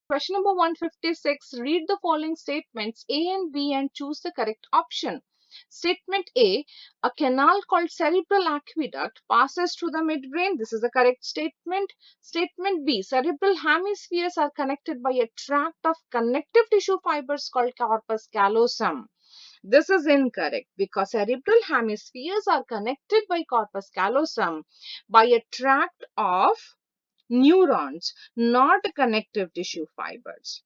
Question number 156. Read the following statements A and B and choose the correct option. Statement A, a canal called cerebral aqueduct passes through the midbrain. This is the correct statement. Statement B, cerebral hemispheres are connected by a tract of connective tissue fibers called corpus callosum. This is incorrect because cerebral hemispheres are connected by corpus callosum by a tract of neurons, not connective tissue fibers.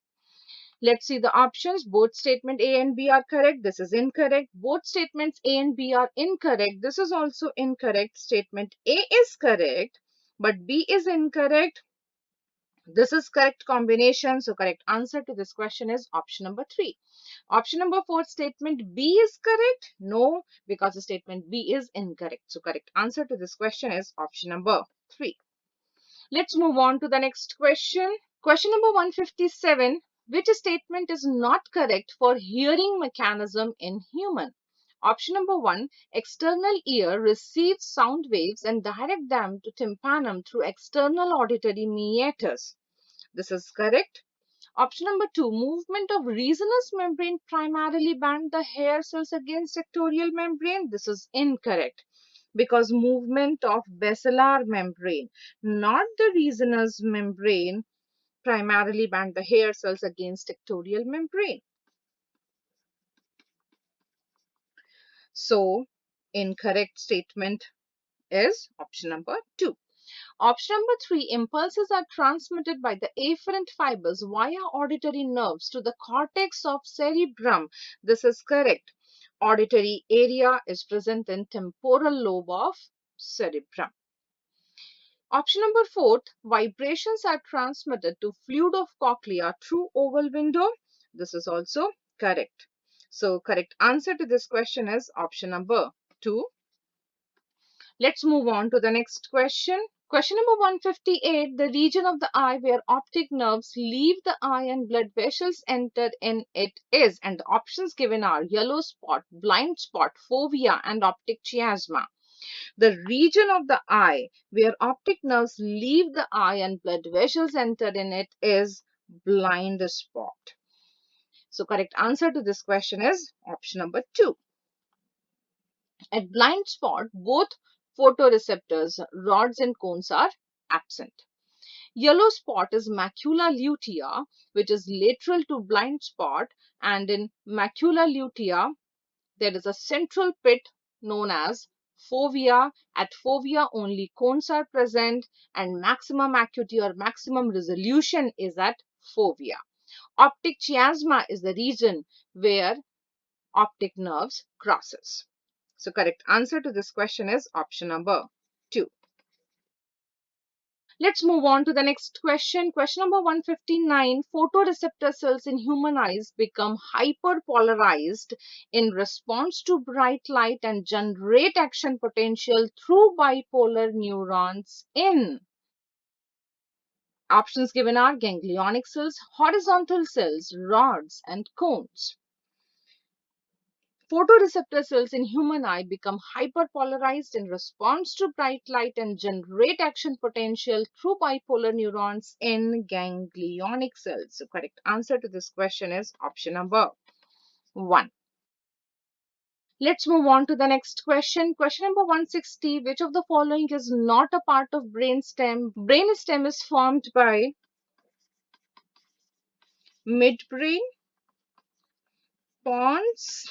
Let's see the options. Both statement A and B are correct. This is incorrect. Both statements A and B are incorrect. This is also incorrect. Statement A is correct, but B is incorrect. This is correct combination. So correct answer to this question is option number 3. Option number 4, statement B is correct. No, because the statement B is incorrect. So correct answer to this question is option number 3. Let's move on to the next question. Question number 157. Which statement is not correct for hearing mechanism in human? Option number 1. External ear receives sound waves and direct them to tympanum through external auditory meatus. This is correct. Option number 2. Movement of resinous membrane primarily band the hair cells against ectorial membrane. This is incorrect because movement of basilar membrane, not the resinous membrane, primarily band the hair cells against ectorial membrane. So, incorrect statement is option number 2. Option number 3, impulses are transmitted by the afferent fibers via auditory nerves to the cortex of cerebrum. This is correct. Auditory area is present in temporal lobe of cerebrum. Option number 4, vibrations are transmitted to fluid of cochlea through oval window. This is also correct. So, correct answer to this question is option number 2. Let's move on to the next question. Question number 158. The region of the eye where optic nerves leave the eye and blood vessels enter in it is, and the options given are yellow spot, blind spot, fovea, and optic chiasma. The region of the eye where optic nerves leave the eye and blood vessels enter in it is blind spot. So, correct answer to this question is option number 2. At blind spot, both photoreceptors, rods and cones are absent. Yellow spot is macula lutea, which is lateral to blind spot, and in macula lutea, there is a central pit known as fovea. At fovea, only cones are present, and maximum acuity or maximum resolution is at fovea. Optic chiasma is the region where optic nerves crosses. So, correct answer to this question is option number 2. Let's move on to the next question. Question number 159. Photoreceptor cells in human eyes become hyperpolarized in response to bright light and generate action potential through bipolar neurons in. Options given are ganglionic cells, horizontal cells, rods, and cones. Photoreceptor cells in human eye become hyperpolarized in response to bright light and generate action potential through bipolar neurons in ganglionic cells. So, correct answer to this question is option number 1. Let's move on to the next question. Question number 160. Which of the following is not a part of brainstem? Brainstem is formed by midbrain, pons,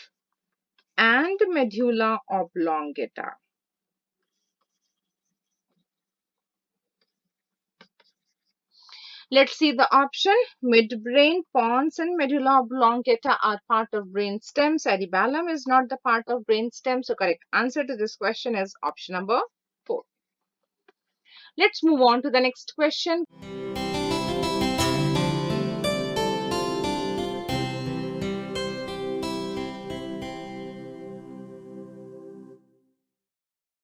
and medulla oblongata. Let's see the option. Midbrain, pons, and medulla oblongata are part of brainstem. Cerebellum is not the part of brainstem. So, correct answer to this question is option number 4. Let's move on to the next question.